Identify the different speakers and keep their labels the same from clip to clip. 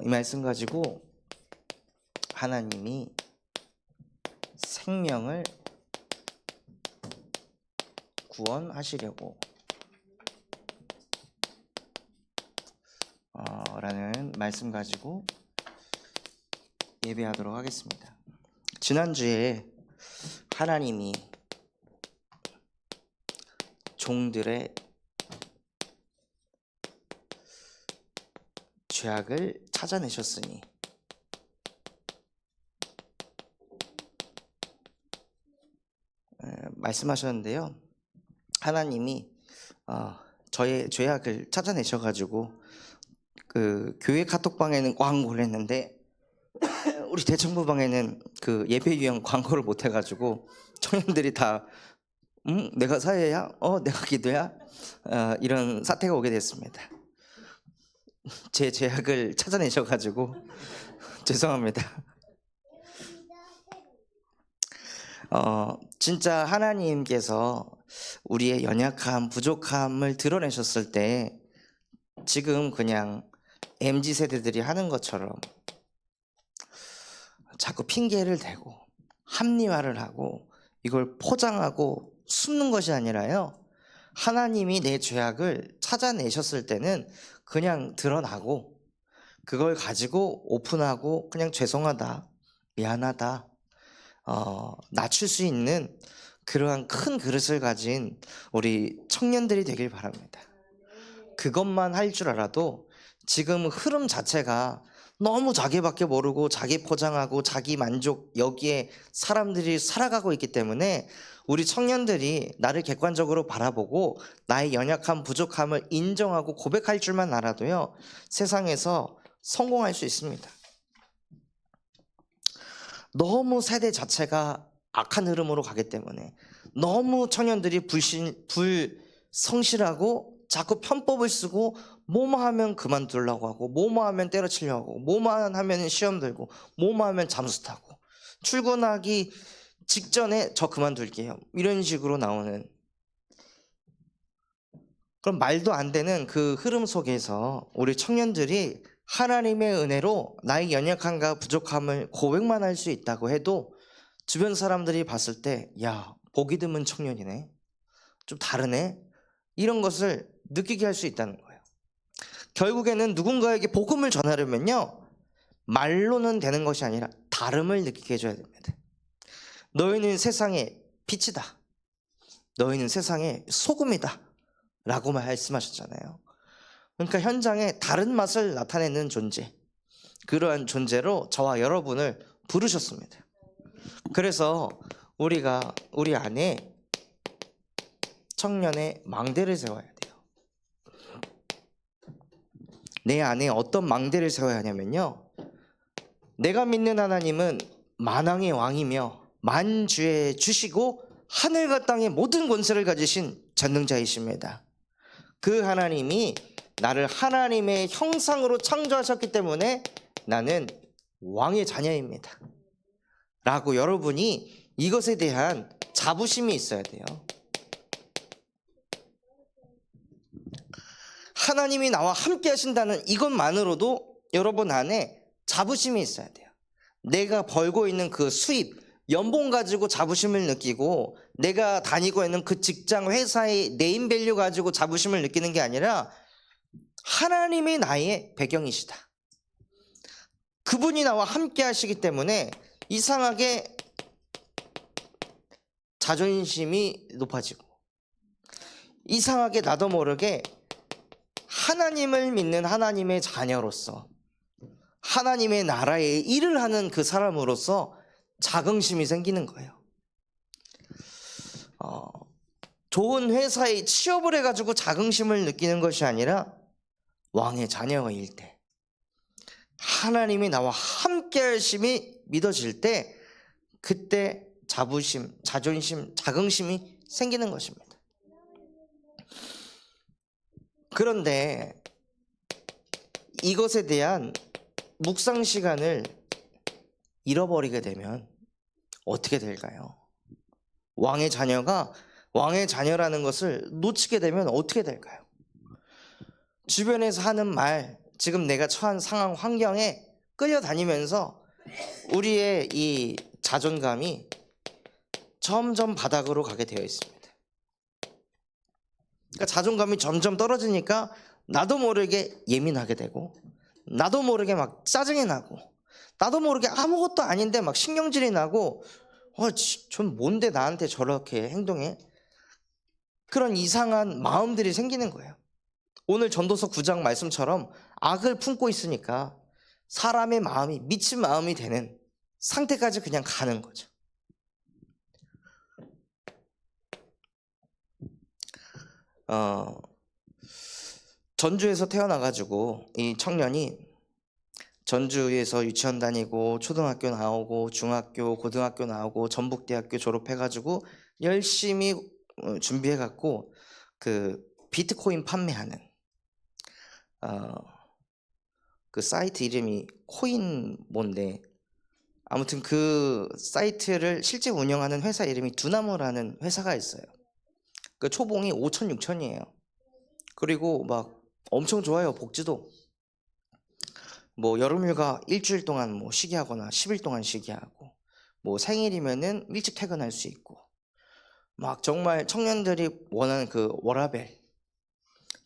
Speaker 1: 이 말씀 가지고 하나님이 생명을 구원하시려고 라는 말씀 가지고 예배하도록 하겠습니다. 지난주에 하나님이 종들의 죄악을 찾아내셨으니 말씀하셨는데요. 하나님이 저의 죄악을 찾아내셔가지고 그 교회 카톡방에는 광고를 했는데 우리 대청부방에는 그 예배 유형 광고를 못 해가지고 청년들이 다 내가 사회야? 내가 기도야? 이런 사태가 오게 됐습니다. 제 죄악을 찾아내셔가지고 죄송합니다. 진짜 하나님께서 우리의 연약함, 부족함을 드러내셨을 때 지금 그냥 MZ세대들이 하는 것처럼 자꾸 핑계를 대고 합리화를 하고 이걸 포장하고 숨는 것이 아니라요, 하나님이 내 죄악을 찾아내셨을 때는 그냥 드러나고 그걸 가지고 오픈하고 그냥 죄송하다, 미안하다, 낮출 수 있는 그러한 큰 그릇을 가진 우리 청년들이 되길 바랍니다. 그것만 할 줄 알아도 지금 흐름 자체가 너무 자기밖에 모르고 자기 포장하고 자기 만족, 여기에 사람들이 살아가고 있기 때문에 우리 청년들이 나를 객관적으로 바라보고 나의 연약함, 부족함을 인정하고 고백할 줄만 알아도요, 세상에서 성공할 수 있습니다. 너무 세대 자체가 악한 흐름으로 가기 때문에 너무 청년들이 불성실하고 자꾸 편법을 쓰고 뭐만 하면 그만두려고 하고 뭐만 하면 때려치려고 하고 뭐만 하면 시험 들고 뭐만 하면 잠수 타고 출근하기 직전에 저 그만둘게요, 이런 식으로 나오는, 그럼 말도 안 되는 그 흐름 속에서 우리 청년들이 하나님의 은혜로 나의 연약함과 부족함을 고백만 할 수 있다고 해도 주변 사람들이 봤을 때 야, 보기 드문 청년이네, 좀 다르네, 이런 것을 느끼게 할 수 있다는 거예요. 결국에는 누군가에게 복음을 전하려면요, 말로는 되는 것이 아니라 다름을 느끼게 해줘야 됩니다. 너희는 세상의 빛이다, 너희는 세상의 소금이다 라고 말씀하셨잖아요. 그러니까 현장에 다른 맛을 나타내는 존재, 그러한 존재로 저와 여러분을 부르셨습니다. 그래서 우리가 우리 안에 청년의 망대를 세워야 돼요. 내 안에 어떤 망대를 세워야 하냐면요, 내가 믿는 하나님은 만왕의 왕이며 만주의 주시고 하늘과 땅의 모든 권세를 가지신 전능자이십니다. 그 하나님이 나를 하나님의 형상으로 창조하셨기 때문에 나는 왕의 자녀입니다 라고 여러분이 이것에 대한 자부심이 있어야 돼요. 하나님이 나와 함께 하신다는 이것만으로도 여러분 안에 자부심이 있어야 돼요. 내가 벌고 있는 그 수입, 연봉 가지고 자부심을 느끼고 내가 다니고 있는 그 직장, 회사의 네임밸류 가지고 자부심을 느끼는 게 아니라 하나님이 나의 배경이시다, 그분이 나와 함께 하시기 때문에 이상하게 자존심이 높아지고 이상하게 나도 모르게 하나님을 믿는 하나님의 자녀로서 하나님의 나라에 일을 하는 그 사람으로서 자긍심이 생기는 거예요. 좋은 회사에 취업을 해가지고 자긍심을 느끼는 것이 아니라 왕의 자녀일 때, 하나님이 나와 함께 하심이 믿어질 때, 그때 자부심, 자존심, 자긍심이 생기는 것입니다. 그런데 이것에 대한 묵상 시간을 잃어버리게 되면 어떻게 될까요? 왕의 자녀가 왕의 자녀라는 것을 놓치게 되면 어떻게 될까요? 주변에서 하는 말, 지금 내가 처한 상황 환경에 끌려다니면서 우리의 이 자존감이 점점 바닥으로 가게 되어 있습니다. 그러니까 자존감이 점점 떨어지니까 나도 모르게 예민하게 되고, 나도 모르게 막 짜증이 나고, 나도 모르게 아무것도 아닌데 막 신경질이 나고, 전 뭔데 나한테 저렇게 행동해? 그런 이상한 마음들이 생기는 거예요. 오늘 전도서 9장 말씀처럼 악을 품고 있으니까 사람의 마음이 미친 마음이 되는 상태까지 그냥 가는 거죠. 전주에서 태어나가지고 이 청년이 전주에서 유치원 다니고 초등학교 나오고 중학교, 고등학교 나오고 전북대학교 졸업해가지고 열심히 준비해갖고 그 비트코인 판매하는 그 사이트 이름이 코인 뭔데, 아무튼 그 사이트를 실제 운영하는 회사 이름이 두나무라는 회사가 있어요. 그 초봉이 5천 6천이에요. 그리고 막 엄청 좋아요. 복지도 뭐 여름휴가 일주일 동안 뭐 쉬게 하거나 10일 동안 쉬게 하고, 뭐 생일이면은 일찍 퇴근할 수 있고, 막 정말 청년들이 원하는 그 워라밸,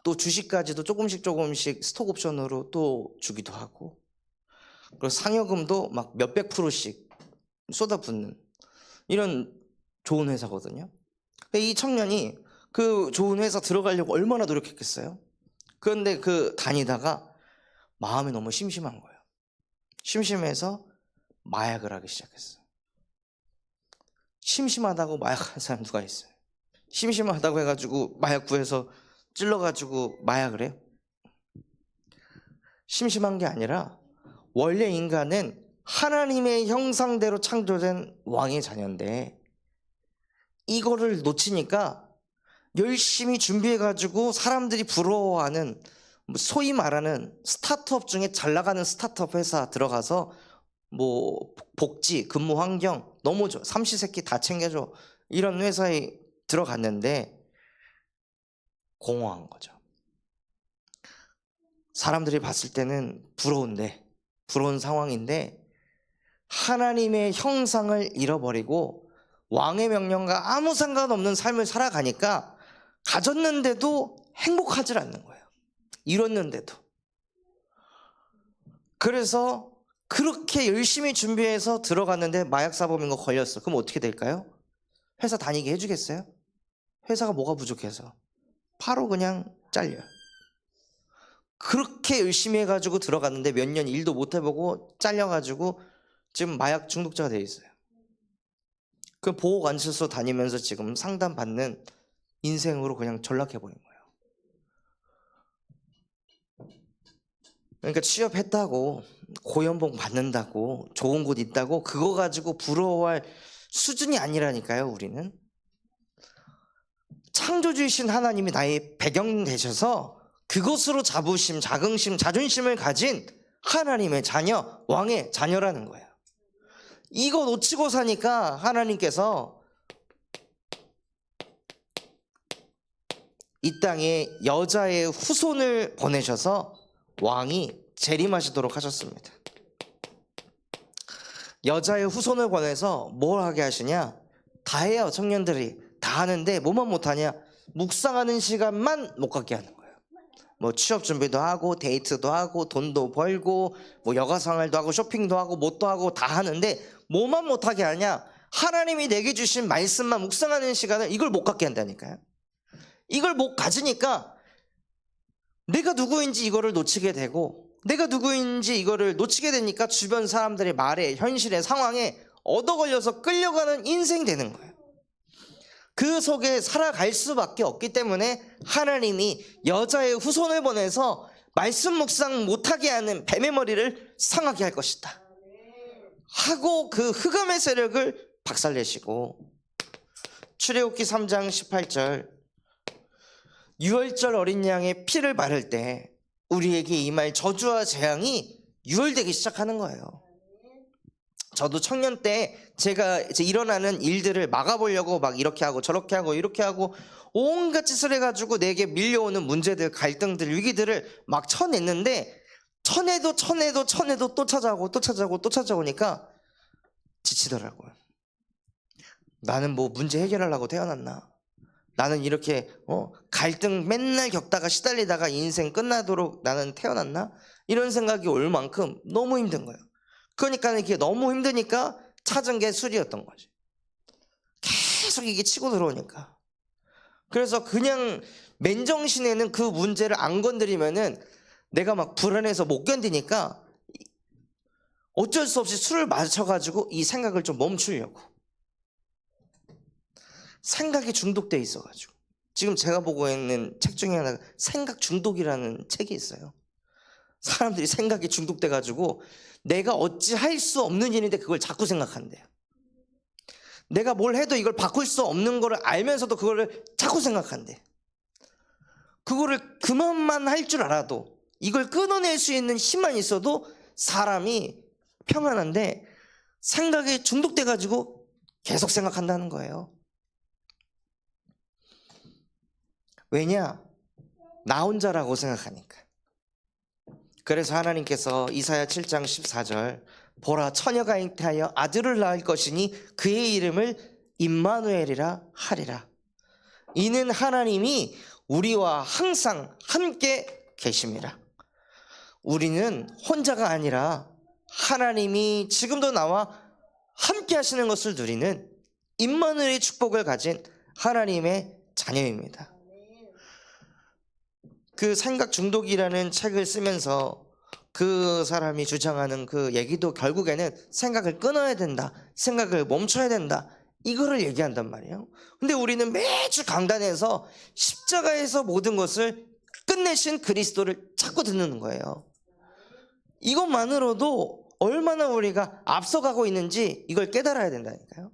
Speaker 1: 또 주식까지도 조금씩 스톡 옵션으로 또 주기도 하고, 그리고 상여금도 막 몇백 프로씩 쏟아붓는 이런 좋은 회사거든요. 이 청년이 그 좋은 회사 들어가려고 얼마나 노력했겠어요? 그런데 그 다니다가 마음이 너무 심심한 거예요. 심심해서 마약을 하기 시작했어요. 심심하다고 마약하는 사람 누가 있어요? 심심하다고 해가지고 마약 구해서 찔러가지고 마약을 해요? 심심한 게 아니라 원래 인간은 하나님의 형상대로 창조된 왕의 자녀인데, 이거를 놓치니까 열심히 준비해가지고 사람들이 부러워하는 소위 말하는 스타트업 중에 잘 나가는 스타트업 회사 들어가서 뭐 복지, 근무 환경 너무 좋아, 삼시세끼 다 챙겨줘, 이런 회사에 들어갔는데 공허한 거죠. 사람들이 봤을 때는 부러운 상황인데 하나님의 형상을 잃어버리고 왕의 명령과 아무 상관없는 삶을 살아가니까 가졌는데도 행복하지 않는 거예요. 이뤘는데도. 그래서 그렇게 열심히 준비해서 들어갔는데 마약사범인 거 걸렸어. 그럼 어떻게 될까요? 회사 다니게 해주겠어요? 회사가 뭐가 부족해서? 바로 그냥 잘려요. 그렇게 열심히 해가지고 들어갔는데 몇 년 일도 못 해보고 잘려가지고 지금 마약 중독자가 돼 있어요. 그 보호관찰소 다니면서 지금 상담받는 인생으로 그냥 전락해버린 거예요. 그러니까 취업했다고, 고연봉 받는다고, 좋은 곳 있다고 그거 가지고 부러워할 수준이 아니라니까요. 우리는 창조주이신 하나님이 나의 배경 되셔서 그것으로 자부심, 자긍심, 자존심을 가진 하나님의 자녀, 왕의 자녀라는 거예요. 이거 놓치고 사니까 하나님께서 이 땅에 여자의 후손을 보내셔서 왕이 재림하시도록 하셨습니다. 여자의 후손을 보내서 뭘 하게 하시냐? 다 해요. 청년들이 다 하는데 뭐만 못하냐? 묵상하는 시간만 못 갖게 하는 거예요. 뭐 취업 준비도 하고 데이트도 하고 돈도 벌고 뭐 여가생활도 하고 쇼핑도 하고 뭣도 하고 다 하는데 뭐만 못하게 하냐? 하나님이 내게 주신 말씀만 묵상하는 시간을 이걸 못 갖게 한다니까요. 이걸 못 가지니까 내가 누구인지 이거를 놓치게 되고, 내가 누구인지 이거를 놓치게 되니까 주변 사람들의 말에, 현실의 상황에 얻어 걸려서 끌려가는 인생이 되는 거예요. 그 속에 살아갈 수밖에 없기 때문에 하나님이 여자의 후손을 보내서 말씀 묵상 못하게 하는 뱀의 머리를 상하게 할 것이다 하고 그 흑암의 세력을 박살내시고, 출애굽기 3장 18절 유월절 어린 양의 피를 바를 때 우리에게 임할 저주와 재앙이 유월되기 시작하는 거예요. 저도 청년 때 제가 이제 일어나는 일들을 막아보려고 막 이렇게 하고 저렇게 하고 이렇게 하고 온갖 짓을 해가지고 내게 밀려오는 문제들, 갈등들, 위기들을 막 쳐냈는데 천에도 또 찾아오니까 지치더라고요. 나는 뭐 문제 해결하려고 태어났나? 나는 이렇게 갈등 맨날 겪다가 시달리다가 인생 끝나도록 나는 태어났나? 이런 생각이 올 만큼 너무 힘든 거예요. 그러니까 이게 너무 힘드니까 찾은 게 술이었던 거지. 계속 이게 치고 들어오니까. 그래서 그냥 맨정신에는 그 문제를 안 건드리면은 내가 막 불안해서 못 견디니까 어쩔 수 없이 술을 마셔가지고 이 생각을 좀 멈추려고. 생각이 중독돼 있어가지고. 지금 제가 보고 있는 책 중에 하나가 생각 중독이라는 책이 있어요. 사람들이 생각이 중독돼가지고 내가 어찌 할 수 없는 일인데 그걸 자꾸 생각한대요. 내가 뭘 해도 이걸 바꿀 수 없는 거를 알면서도 그거를 자꾸 생각한대. 그거를 그만만 할 줄 알아도, 이걸 끊어낼 수 있는 힘만 있어도 사람이 평안한데 생각에 중독돼가지고 계속 생각한다는 거예요. 왜냐? 나 혼자라고 생각하니까. 그래서 하나님께서 이사야 7장 14절 보라 처녀가 잉태하여 아들을 낳을 것이니 그의 이름을 임마누엘이라 하리라. 이는 하나님이 우리와 항상 함께 계심이라. 우리는 혼자가 아니라 하나님이 지금도 나와 함께 하시는 것을 누리는 임마누엘의 축복을 가진 하나님의 자녀입니다. 그 생각 중독이라는 책을 쓰면서 그 사람이 주장하는 그 얘기도 결국에는 생각을 끊어야 된다, 생각을 멈춰야 된다, 이거를 얘기한단 말이에요. 근데 우리는 매주 강단에서 십자가에서 모든 것을 끝내신 그리스도를 자꾸 듣는 거예요. 이것만으로도 얼마나 우리가 앞서가고 있는지 이걸 깨달아야 된다니까요.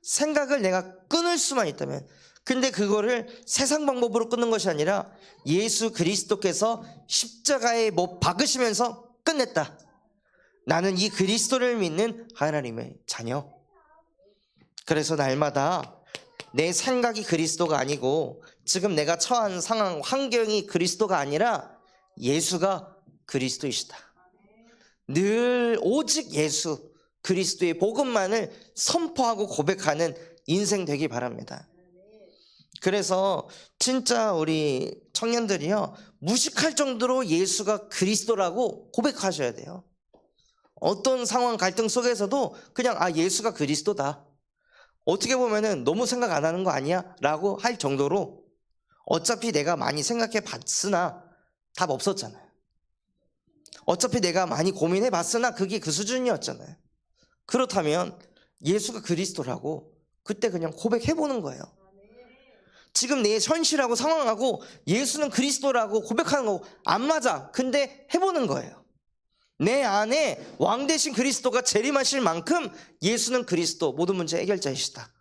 Speaker 1: 생각을 내가 끊을 수만 있다면, 근데 그거를 세상 방법으로 끊는 것이 아니라 예수 그리스도께서 십자가에 못 박으시면서 끝냈다. 나는 이 그리스도를 믿는 하나님의 자녀. 그래서 날마다 내 생각이 그리스도가 아니고 지금 내가 처한 상황, 환경이 그리스도가 아니라 예수가 그리스도이시다. 늘 오직 예수 그리스도의 복음만을 선포하고 고백하는 인생 되기 바랍니다. 그래서 진짜 우리 청년들이요, 무식할 정도로 예수가 그리스도라고 고백하셔야 돼요. 어떤 상황 갈등 속에서도 그냥 예수가 그리스도다, 어떻게 보면은 너무 생각 안 하는 거 아니야? 라고 할 정도로, 어차피 내가 많이 생각해 봤으나 답 없었잖아요. 어차피 내가 많이 고민해 봤으나 그게 그 수준이었잖아요. 그렇다면 예수가 그리스도라고 그때 그냥 고백해 보는 거예요. 지금 내 현실하고 상황하고 예수는 그리스도라고 고백하는 거 안 맞아. 근데 해보는 거예요. 내 안에 왕 대신 그리스도가 재림하실 만큼 예수는 그리스도, 모든 문제 해결자이시다.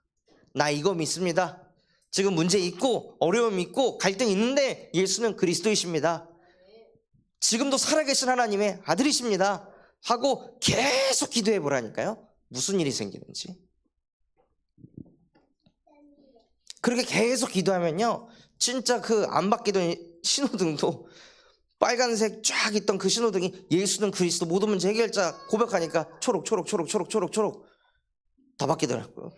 Speaker 1: 나 이거 믿습니다. 지금 문제 있고 어려움 있고 갈등 있는데 예수는 그리스도이십니다. 지금도 살아계신 하나님의 아들이십니다 하고 계속 기도해 보라니까요. 무슨 일이 생기는지. 그렇게 계속 기도하면요, 진짜 그 안 바뀌던 신호등도 빨간색 쫙 있던 그 신호등이 예수는 그리스도, 모든 문제 해결자 고백하니까 초록 다 바뀌더라고요.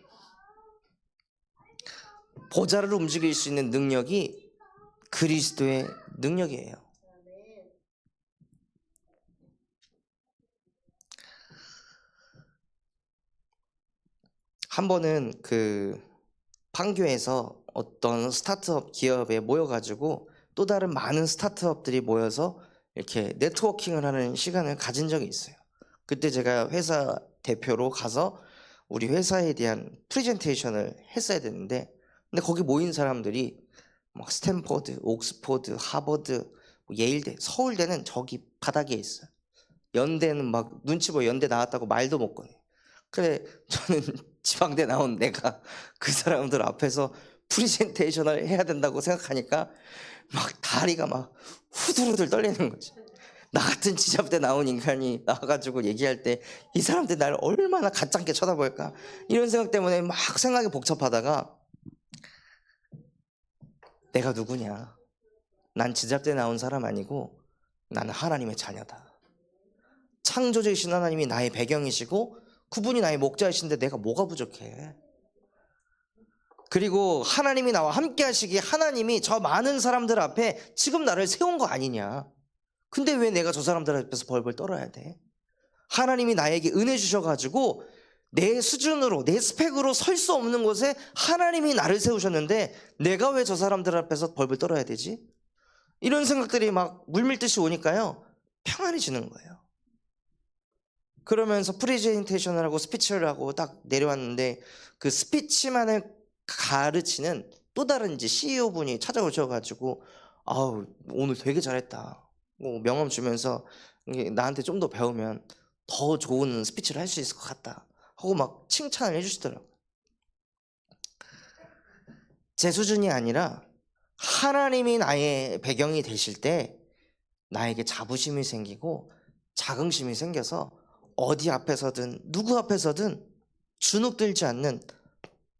Speaker 1: 보좌를 움직일 수 있는 능력이 그리스도의 능력이에요. 한 번은 그 판교에서 어떤 스타트업 기업에 모여가지고 또 다른 많은 스타트업들이 모여서 이렇게 네트워킹을 하는 시간을 가진 적이 있어요. 그때 제가 회사 대표로 가서 우리 회사에 대한 프레젠테이션을 했어야 되는데, 근데 거기 모인 사람들이 막 스탠퍼드, 옥스퍼드, 하버드, 예일대, 서울대는 저기 바닥에 있어요. 연대는 막 눈치 보여 연대 나왔다고 말도 못 꺼내. 그래, 저는 지방대 나온 내가 그 사람들 앞에서 프레젠테이션을 해야 된다고 생각하니까 막 다리가 막 후들후들 떨리는 거지. 나 같은 지잡대 나온 인간이 나와가지고 얘기할 때 이 사람들 나를 얼마나 가짱게 쳐다볼까, 이런 생각 때문에 막 생각이 복잡하다가, 내가 누구냐, 난 지잡대 나온 사람 아니고 나는 하나님의 자녀다. 창조주이신 하나님이 나의 배경이시고 그분이 나의 목자이신데 내가 뭐가 부족해? 그리고 하나님이 나와 함께 하시기에 하나님이 저 많은 사람들 앞에 지금 나를 세운 거 아니냐? 근데 왜 내가 저 사람들 앞에서 벌벌 떨어야 돼? 하나님이 나에게 은혜 주셔가지고 내 수준으로 내 스펙으로 설 수 없는 곳에 하나님이 나를 세우셨는데 내가 왜 저 사람들 앞에서 벌벌 떨어야 되지? 이런 생각들이 막 물밀듯이 오니까요, 평안해지는 거예요. 그러면서 프레젠테이션을 하고 스피치를 하고 딱 내려왔는데 그 스피치만을 가르치는 또 다른 이제 CEO 분이 찾아오셔가지고 아우 오늘 되게 잘했다, 뭐 명함 주면서 나한테 좀 더 배우면 더 좋은 스피치를 할 수 있을 것 같다 하고 막 칭찬을 해주시더라고요. 제 수준이 아니라 하나님이 나의 배경이 되실 때 나에게 자부심이 생기고 자긍심이 생겨서 어디 앞에서든 누구 앞에서든 주눅들지 않는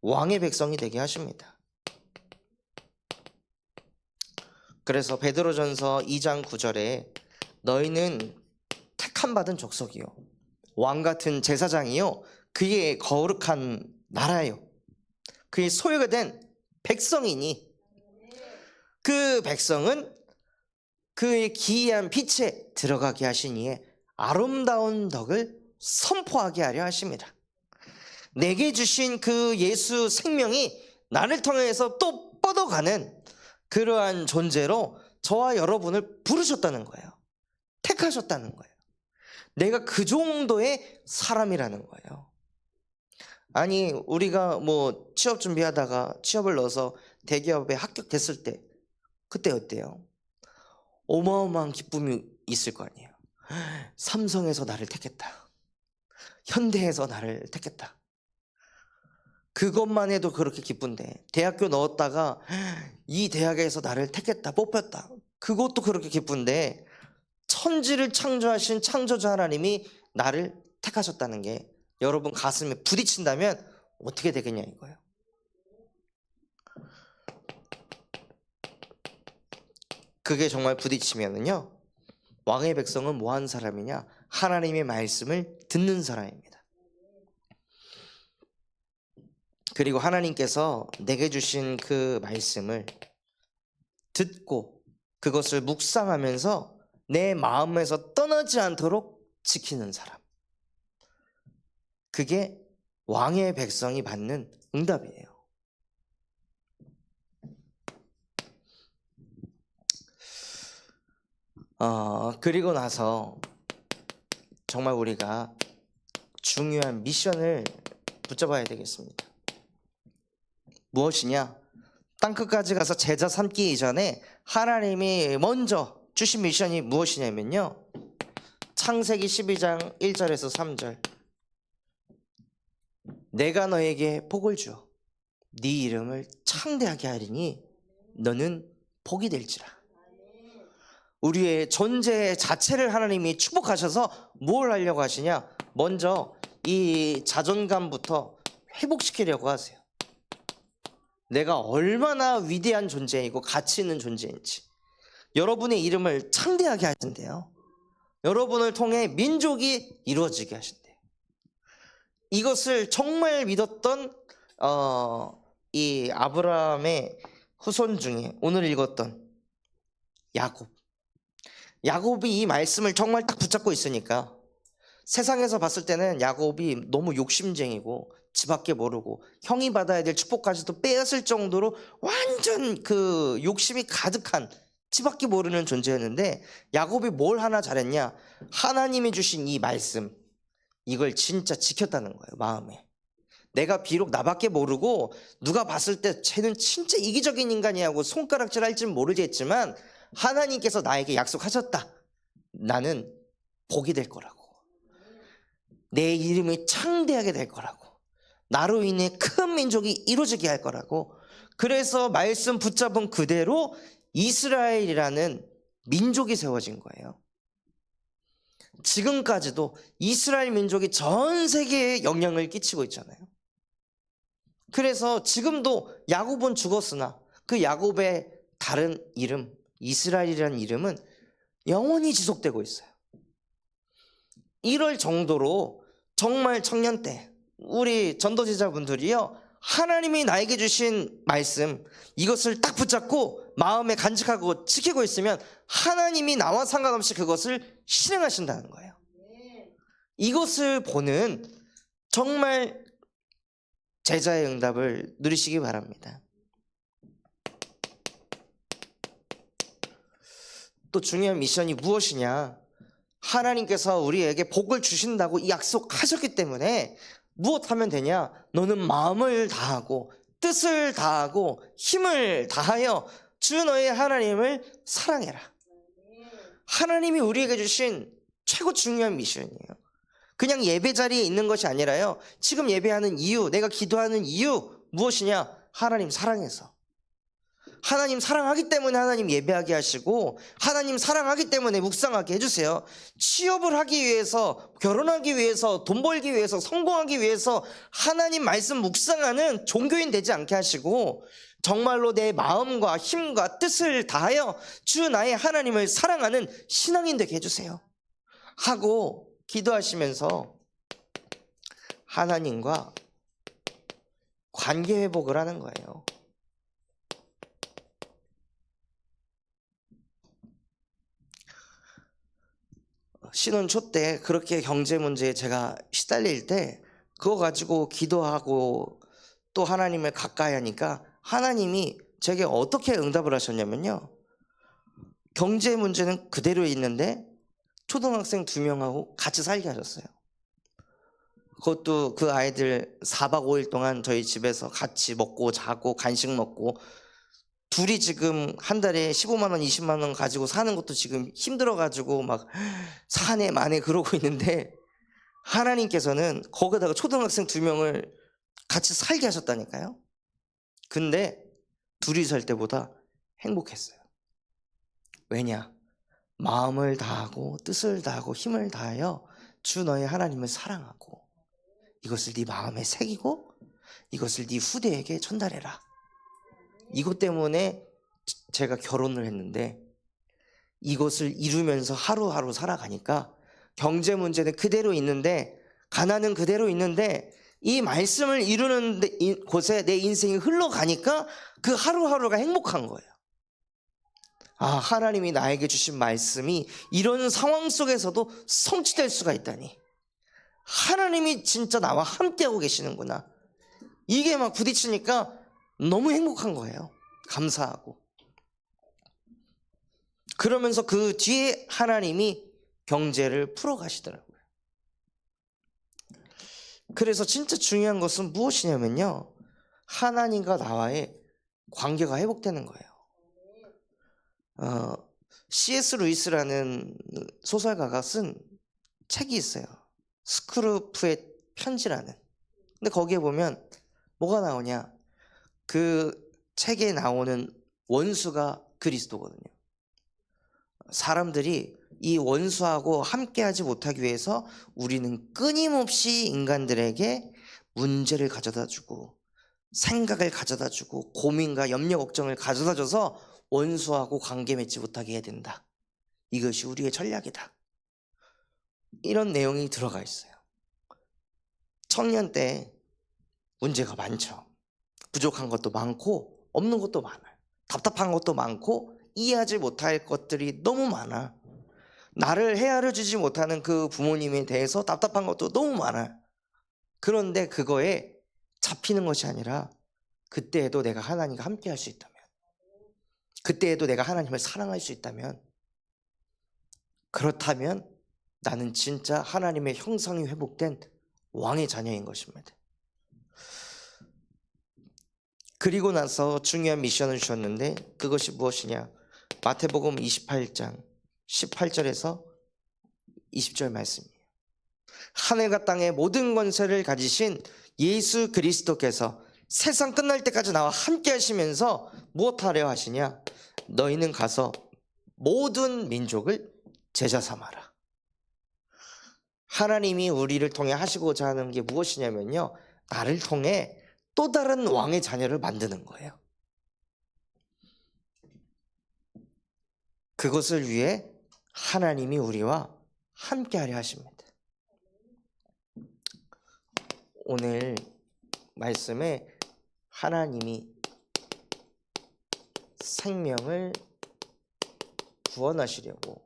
Speaker 1: 왕의 백성이 되게 하십니다. 그래서 베드로전서 2장 9절에 너희는 택함 받은 족속이요 왕 같은 제사장이요 그의 거룩한 나라요 그의 소유가 된 백성이니 그 백성은 그의 기이한 빛에 들어가게 하시니에 아름다운 덕을 선포하게 하려 하십니다. 내게 주신 그 예수 생명이 나를 통해서 또 뻗어가는 그러한 존재로 저와 여러분을 부르셨다는 거예요. 택하셨다는 거예요. 내가 그 정도의 사람이라는 거예요. 아니 우리가 뭐 취업 준비하다가 취업을 넣어서 대기업에 합격됐을 때 그때 어때요? 어마어마한 기쁨이 있을 거 아니에요. 삼성에서 나를 택했다, 현대에서 나를 택했다. 그것만 해도 그렇게 기쁜데 대학교 넣었다가 이 대학에서 나를 택했다, 뽑혔다, 그것도 그렇게 기쁜데 천지를 창조하신 창조자 하나님이 나를 택하셨다는 게 여러분 가슴에 부딪힌다면 어떻게 되겠냐 이거예요. 그게 정말 부딪히면은요, 왕의 백성은 뭐 하는 사람이냐? 하나님의 말씀을 듣는 사람입니다. 그리고 하나님께서 내게 주신 그 말씀을 듣고 그것을 묵상하면서 내 마음에서 떠나지 않도록 지키는 사람, 그게 왕의 백성이 받는 응답이에요. 그리고 나서 정말 우리가 중요한 미션을 붙잡아야 되겠습니다. 무엇이냐? 땅끝까지 가서 제자 삼기 이전에 하나님이 먼저 주신 미션이 무엇이냐면요, 창세기 12장 1절에서 3절 내가 너에게 복을 주어 네 이름을 창대하게 하리니 너는 복이 될지라. 우리의 존재 자체를 하나님이 축복하셔서 뭘 하려고 하시냐? 먼저 이 자존감부터 회복시키려고 하세요. 내가 얼마나 위대한 존재이고 가치 있는 존재인지 여러분의 이름을 창대하게 하신대요. 여러분을 통해 민족이 이루어지게 하신대요. 이것을 정말 믿었던 이 아브라함의 후손 중에 오늘 읽었던 야곱이 이 말씀을 정말 딱 붙잡고 있으니까 세상에서 봤을 때는 야곱이 너무 욕심쟁이고 지밖에 모르고 형이 받아야 될 축복까지도 빼앗을 정도로 완전 그 욕심이 가득한 지밖에 모르는 존재였는데 야곱이 뭘 하나 잘했냐? 하나님이 주신 이 말씀, 이걸 진짜 지켰다는 거예요. 마음에 내가 비록 나밖에 모르고 누가 봤을 때 쟤는 진짜 이기적인 인간이야 하고 손가락질 할지는 모르겠지만 하나님께서 나에게 약속하셨다. 나는 복이 될 거라고, 내 이름이 창대하게 될 거라고, 나로 인해 큰 민족이 이루어지게 할 거라고. 그래서 말씀 붙잡은 그대로 이스라엘이라는 민족이 세워진 거예요. 지금까지도 이스라엘 민족이 전 세계에 영향을 끼치고 있잖아요. 그래서 지금도 야곱은 죽었으나 그 야곱의 다른 이름, 이스라엘이라는 이름은 영원히 지속되고 있어요. 이럴 정도로 정말 청년 때 우리 전도제자분들이요, 하나님이 나에게 주신 말씀, 이것을 딱 붙잡고 마음에 간직하고 지키고 있으면 하나님이 나와 상관없이 그것을 실행하신다는 거예요. 이것을 보는 정말 제자의 응답을 누리시기 바랍니다. 또 중요한 미션이 무엇이냐? 하나님께서 우리에게 복을 주신다고 약속하셨기 때문에 무엇하면 되냐? 너는 마음을 다하고 뜻을 다하고 힘을 다하여 주 너의 하나님을 사랑해라. 하나님이 우리에게 주신 최고 중요한 미션이에요. 그냥 예배 자리에 있는 것이 아니라요, 지금 예배하는 이유, 내가 기도하는 이유 무엇이냐? 하나님 사랑해서. 하나님 사랑하기 때문에 하나님 예배하게 하시고, 하나님 사랑하기 때문에 묵상하게 해주세요. 취업을 하기 위해서, 결혼하기 위해서, 돈 벌기 위해서, 성공하기 위해서 하나님 말씀 묵상하는 종교인 되지 않게 하시고, 정말로 내 마음과 힘과 뜻을 다하여 주 나의 하나님을 사랑하는 신앙인 되게 해주세요 하고 기도하시면서 하나님과 관계 회복을 하는 거예요. 신혼 초 때 그렇게 경제 문제에 제가 시달릴 때 그거 가지고 기도하고 또 하나님을 가까이 하니까 하나님이 제게 어떻게 응답을 하셨냐면요, 경제 문제는 그대로 있는데 초등학생 2명하고 같이 살게 하셨어요. 그것도 그 아이들 4박 5일 동안 저희 집에서 같이 먹고 자고 간식 먹고, 둘이 지금 한 달에 15만 원 20만 원 가지고 사는 것도 지금 힘들어가지고 막 사내 만에 그러고 있는데, 하나님께서는 거기다가 초등학생 2명을 같이 살게 하셨다니까요. 근데 둘이 살 때보다 행복했어요. 왜냐? 마음을 다하고 뜻을 다하고 힘을 다하여 주 너의 하나님을 사랑하고 이것을 네 마음에 새기고 이것을 네 후대에게 전달해라. 이것 때문에 제가 결혼을 했는데, 이것을 이루면서 하루하루 살아가니까 경제 문제는 그대로 있는데, 가난은 그대로 있는데, 이 말씀을 이루는 곳에 내 인생이 흘러가니까 그 하루하루가 행복한 거예요. 아, 하나님이 나에게 주신 말씀이 이런 상황 속에서도 성취될 수가 있다니, 하나님이 진짜 나와 함께하고 계시는구나, 이게 막 부딪히니까 너무 행복한 거예요. 감사하고. 그러면서 그 뒤에 하나님이 경제를 풀어가시더라고요. 그래서 진짜 중요한 것은 무엇이냐면요, 하나님과 나와의 관계가 회복되는 거예요. C.S. 루이스라는 소설가가 쓴 책이 있어요. 스크루프의 편지라는. 근데 거기에 보면 뭐가 나오냐, 그 책에 나오는 원수가 그리스도거든요. 사람들이 이 원수하고 함께하지 못하기 위해서 우리는 끊임없이 인간들에게 문제를 가져다주고 생각을 가져다주고 고민과 염려 걱정을 가져다줘서 원수하고 관계 맺지 못하게 해야 된다. 이것이 우리의 전략이다. 이런 내용이 들어가 있어요. 청년 때 문제가 많죠. 부족한 것도 많고 없는 것도 많아요. 답답한 것도 많고 이해하지 못할 것들이 너무 많아. 나를 헤아려 주지 못하는 그 부모님에 대해서 답답한 것도 너무 많아. 그런데 그거에 잡히는 것이 아니라, 그때에도 내가 하나님과 함께 할 수 있다면, 그때에도 내가 하나님을 사랑할 수 있다면, 그렇다면 나는 진짜 하나님의 형상이 회복된 왕의 자녀인 것입니다. 그리고 나서 중요한 미션을 주셨는데, 그것이 무엇이냐? 마태복음 28장 18절에서 20절 말씀이에요. 하늘과 땅의 모든 권세를 가지신 예수 그리스도께서 세상 끝날 때까지 나와 함께 하시면서 무엇하려 하시냐? 너희는 가서 모든 민족을 제자 삼아라. 하나님이 우리를 통해 하시고자 하는 게 무엇이냐면요, 나를 통해 또 다른 왕의 자녀를 만드는 거예요. 그것을 위해 하나님이 우리와 함께하려 하십니다. 오늘 말씀에 하나님이 생명을 구원하시려고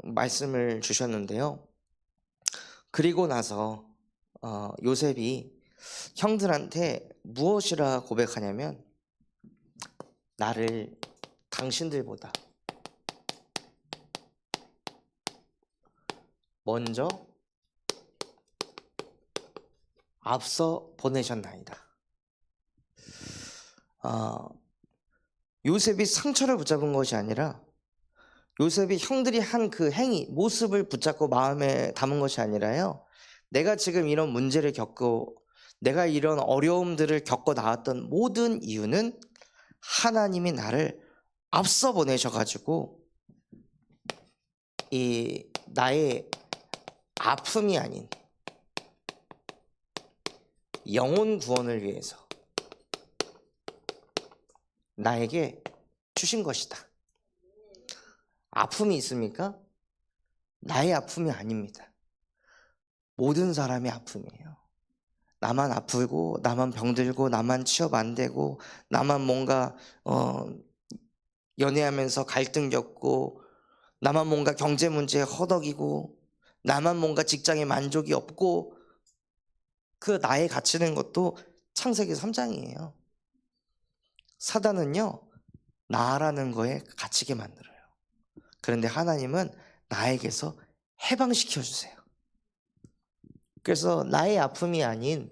Speaker 1: 말씀을 주셨는데요. 그리고 나서 요셉이 형들한테 무엇이라 고백하냐면, 나를 당신들보다 먼저 앞서 보내셨나이다. 요셉이 상처를 붙잡은 것이 아니라, 요셉이 형들이 한 그 행위, 모습을 붙잡고 마음에 담은 것이 아니라요, 내가 지금 이런 문제를 겪고 내가 이런 어려움들을 겪어 나왔던 모든 이유는 하나님이 나를 앞서 보내셔가지고 이 나의 아픔이 아닌 영혼 구원을 위해서 나에게 주신 것이다. 아픔이 있습니까? 나의 아픔이 아닙니다. 모든 사람의 아픔이에요. 나만 아프고 나만 병들고 나만 취업 안 되고 나만 뭔가 연애하면서 갈등 겪고 나만 뭔가 경제 문제에 허덕이고 나만 뭔가 직장에 만족이 없고, 그 나에 갇히는 것도 창세기 3장이에요. 사단은요, 나라는 거에 갇히게 만들어요. 그런데 하나님은 나에게서 해방시켜 주세요. 그래서 나의 아픔이 아닌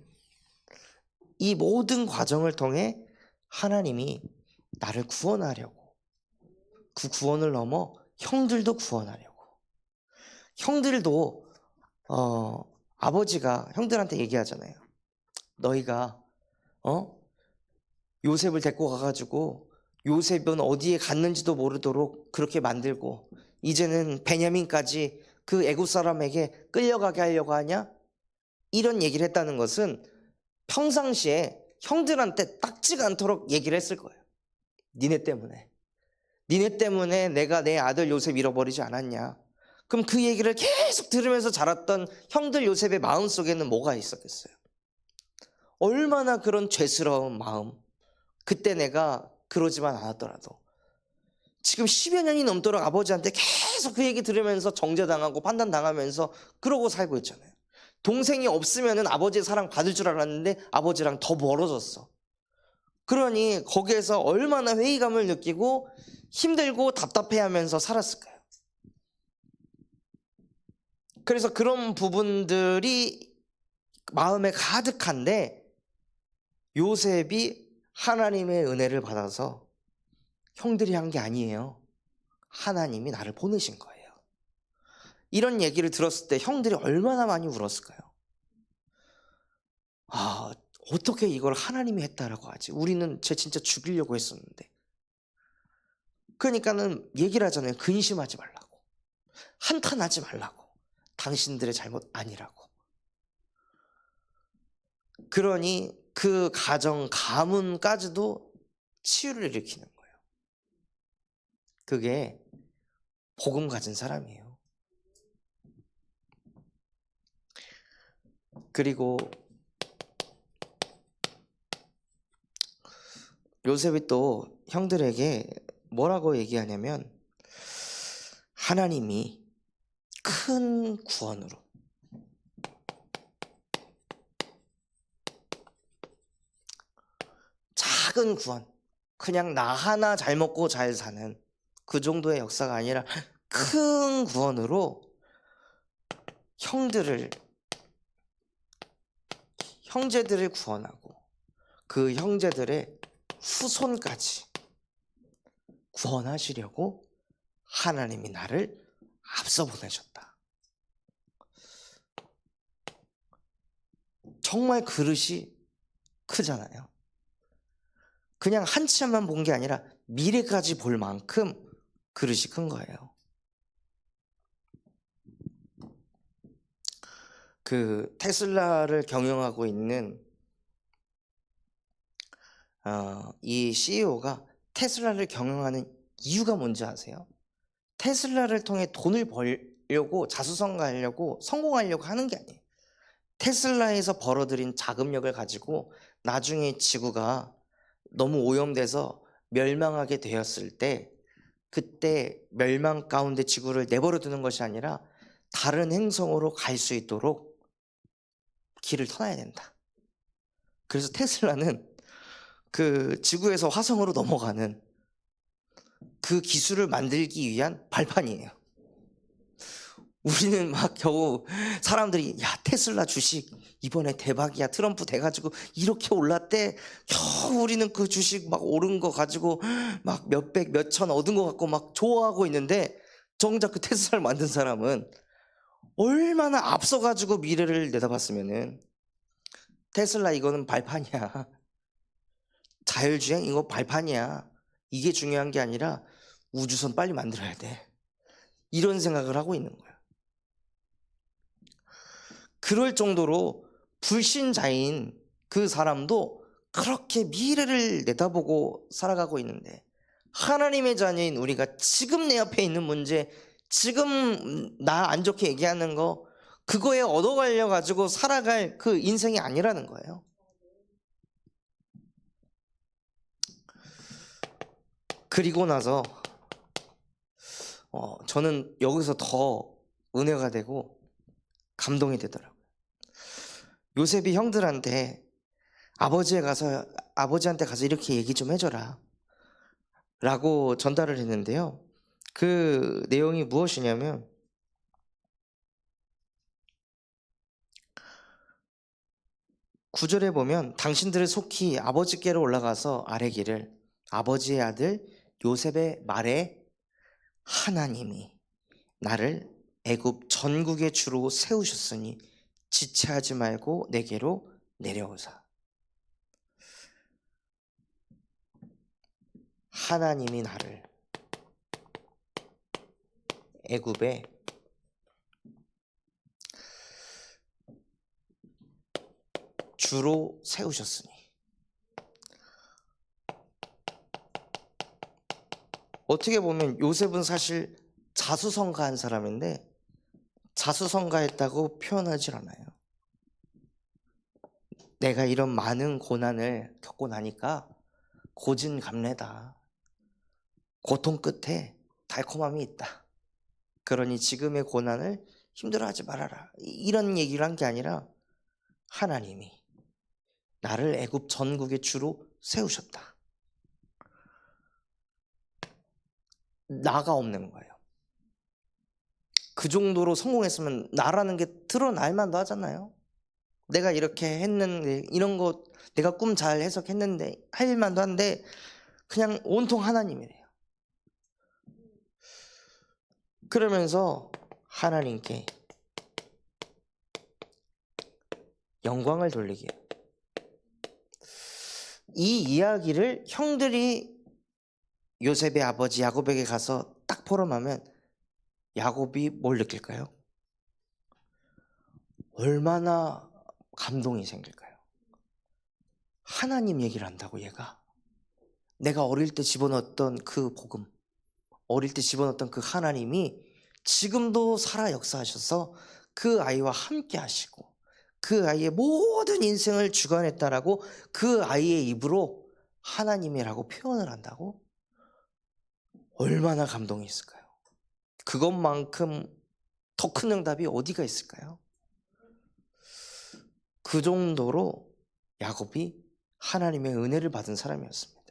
Speaker 1: 이 모든 과정을 통해 하나님이 나를 구원하려고, 그 구원을 넘어 형들도 구원하려고. 형들도 아버지가 형들한테 얘기하잖아요. 너희가 요셉을 데리고 가가지고 요셉은 어디에 갔는지도 모르도록 그렇게 만들고 이제는 베냐민까지 그 애굽 사람에게 끌려가게 하려고 하냐? 이런 얘기를 했다는 것은 평상시에 형들한테 딱지가 않도록 얘기를 했을 거예요. 니네 때문에 내가 내 아들 요셉 잃어버리지 않았냐? 그럼 그 얘기를 계속 들으면서 자랐던 형들 요셉의 마음속에는 뭐가 있었겠어요? 얼마나 그런 죄스러운 마음, 그때 내가 그러지만 않았더라도 지금 10여 년이 넘도록 아버지한테 계속 그 얘기 들으면서 정죄당하고 판단당하면서 그러고 살고 있잖아요. 동생이 없으면 아버지의 사랑 받을 줄 알았는데 아버지랑 더 멀어졌어. 그러니 거기에서 얼마나 회의감을 느끼고 힘들고 답답해하면서 살았을까요? 그래서 그런 부분들이 마음에 가득한데, 요셉이 하나님의 은혜를 받아서 형들이 한 게 아니에요. 하나님이 나를 보내신 거예요. 이런 얘기를 들었을 때 형들이 얼마나 많이 울었을까요? 어떻게 이걸 하나님이 했다라고 하지? 우리는 쟤 진짜 죽이려고 했었는데. 그러니까는 얘기를 하잖아요. 근심하지 말라고, 한탄하지 말라고, 당신들의 잘못 아니라고. 그러니 그 가정 가문까지도 치유를 일으키는 거예요. 그게 복음 가진 사람이에요. 그리고 요셉이 또 형들에게 뭐라고 얘기하냐면, 하나님이 큰 구원으로, 작은 구원, 그냥 나 하나 잘 먹고 잘 사는 그 정도의 역사가 아니라 큰 구원으로 형제들을 구원하고 그 형제들의 후손까지 구원하시려고 하나님이 나를 앞서 보내셨다. 정말 그릇이 크잖아요. 그냥 한치만 본 게 아니라 미래까지 볼 만큼 그릇이 큰 거예요. 그 테슬라를 경영하고 있는 이 CEO가 테슬라를 경영하는 이유가 뭔지 아세요? 테슬라를 통해 돈을 벌려고 자수성가하려고 성공하려고 하는 게 아니에요. 테슬라에서 벌어들인 자금력을 가지고 나중에 지구가 너무 오염돼서 멸망하게 되었을 때 그때 멸망 가운데 지구를 내버려 두는 것이 아니라 다른 행성으로 갈 수 있도록 길을 터놔야 된다. 그래서 테슬라는 그 지구에서 화성으로 넘어가는 그 기술을 만들기 위한 발판이에요. 우리는 막 겨우 사람들이 야 테슬라 주식 이번에 대박이야 트럼프 돼가지고 이렇게 올랐대. 겨우 우리는 그 주식 막 오른 거 가지고 막 몇백 몇천 얻은 거 갖고 막 좋아하고 있는데 정작 그 테슬라를 만든 사람은 얼마나 앞서가지고 미래를 내다봤으면은 테슬라 이거는 발판이야. 자율주행 이거 발판이야. 이게 중요한 게 아니라 우주선 빨리 만들어야 돼. 이런 생각을 하고 있는 거야. 그럴 정도로 불신자인 그 사람도 그렇게 미래를 내다보고 살아가고 있는데 하나님의 자녀인 우리가 지금 내 앞에 있는 문제, 지금 나 안 좋게 얘기하는 거 그거에 얻어가려 가지고 살아갈 그 인생이 아니라는 거예요. 그리고 나서 저는 여기서 더 은혜가 되고 감동이 되더라고요. 요셉이 형들한테 아버지한테 가서 이렇게 얘기 좀 해줘라 라고 전달을 했는데요. 그 내용이 무엇이냐면 9절에 보면 당신들을 속히 아버지께로 올라가서 아뢰기를 아버지의 아들 요셉의 말에 하나님이 나를 애굽 전국의 주로 세우셨으니 지체하지 말고 내게로 내려오사. 하나님이 나를 애굽에 주로 세우셨으니. 어떻게 보면 요셉은 사실 자수성가한 사람인데 자수성가했다고 표현하질 않아요. 내가 이런 많은 고난을 겪고 나니까 고진감래다. 고통 끝에 달콤함이 있다. 그러니 지금의 고난을 힘들어하지 말아라. 이런 얘기를 한 게 아니라 하나님이 나를 애굽 전국의 주로 세우셨다. 나가 없는 거예요. 그 정도로 성공했으면 나라는 게 드러날 만도 하잖아요. 내가 이렇게 했는데 이런 거 내가 꿈 잘 해석했는데 할 만도 한데 그냥 온통 하나님이래요. 그러면서 하나님께 영광을 돌리기에 이 이야기를 형들이 요셉의 아버지 야곱에게 가서 딱 포럼하면 야곱이 뭘 느낄까요? 얼마나 감동이 생길까요? 하나님 얘기를 한다고 얘가 내가 어릴 때 집어넣었던 그 복음, 어릴 때 집어넣었던 그 하나님이 지금도 살아 역사하셔서 그 아이와 함께 하시고 그 아이의 모든 인생을 주관했다라고 그 아이의 입으로 하나님이라고 표현을 한다고? 얼마나 감동이 있을까요? 그것만큼 더 큰 응답이 어디가 있을까요? 그 정도로 야곱이 하나님의 은혜를 받은 사람이었습니다.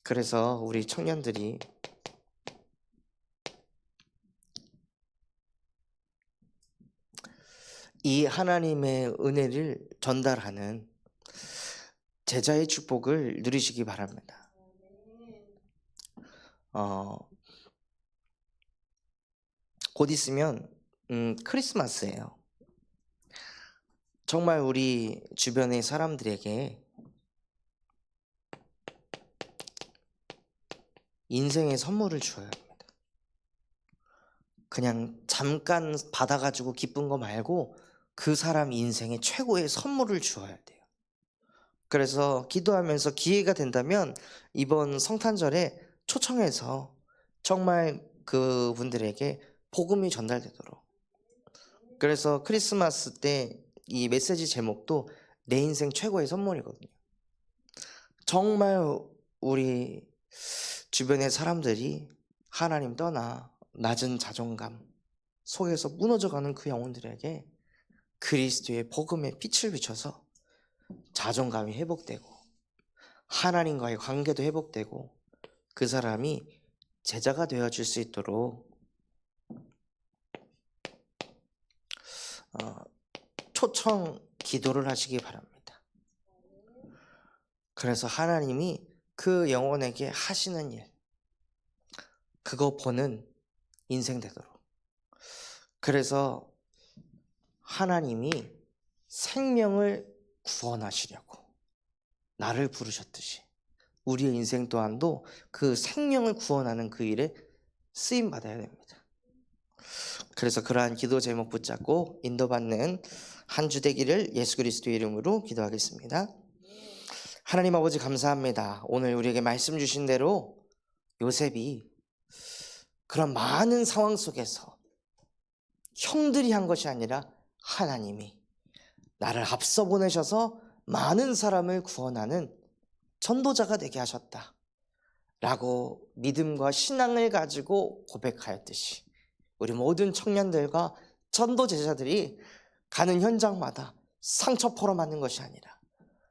Speaker 1: 그래서 우리 청년들이 이 하나님의 은혜를 전달하는 제자의 축복을 누리시기 바랍니다. 곧 있으면 크리스마스예요. 정말 우리 주변의 사람들에게 인생의 선물을 주어야 합니다. 그냥 잠깐 받아가지고 기쁜 거 말고 그 사람 인생의 최고의 선물을 주어야 돼요. 그래서 기도하면서 기회가 된다면 이번 성탄절에 초청해서 정말 그분들에게 복음이 전달되도록. 그래서 크리스마스 때 이 메시지 제목도 내 인생 최고의 선물이거든요. 정말 우리 주변의 사람들이 하나님 떠나 낮은 자존감 속에서 무너져가는 그 영혼들에게 그리스도의 복음의 빛을 비춰서 자존감이 회복되고 하나님과의 관계도 회복되고 그 사람이 제자가 되어줄 수 있도록 초청 기도를 하시기 바랍니다. 그래서 하나님이 그 영혼에게 하시는 일, 그거 보는 인생 되도록. 그래서 하나님이 생명을 구원하시려고 나를 부르셨듯이 우리의 인생 또한도 그 생명을 구원하는 그 일에 쓰임 받아야 됩니다. 그래서 그러한 기도 제목 붙잡고 인도받는 한 주 되기를 예수 그리스도의 이름으로 기도하겠습니다. 하나님 아버지 감사합니다. 오늘 우리에게 말씀 주신 대로 요셉이 그런 많은 상황 속에서 형들이 한 것이 아니라 하나님이 나를 앞서 보내셔서 많은 사람을 구원하는 전도자가 되게 하셨다 라고 믿음과 신앙을 가지고 고백하였듯이 우리 모든 청년들과 전도 제자들이 가는 현장마다 상처 포럼하는 것이 아니라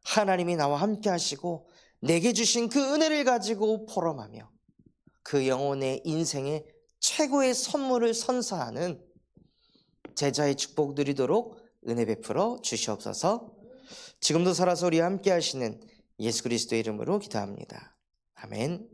Speaker 1: 하나님이 나와 함께 하시고 내게 주신 그 은혜를 가지고 포럼하며 그 영혼의 인생의 최고의 선물을 선사하는 제자의 축복 누리도록 은혜 베풀어 주시옵소서. 지금도 살아서 우리와 함께 하시는 예수 그리스도의 이름으로 기도합니다. 아멘.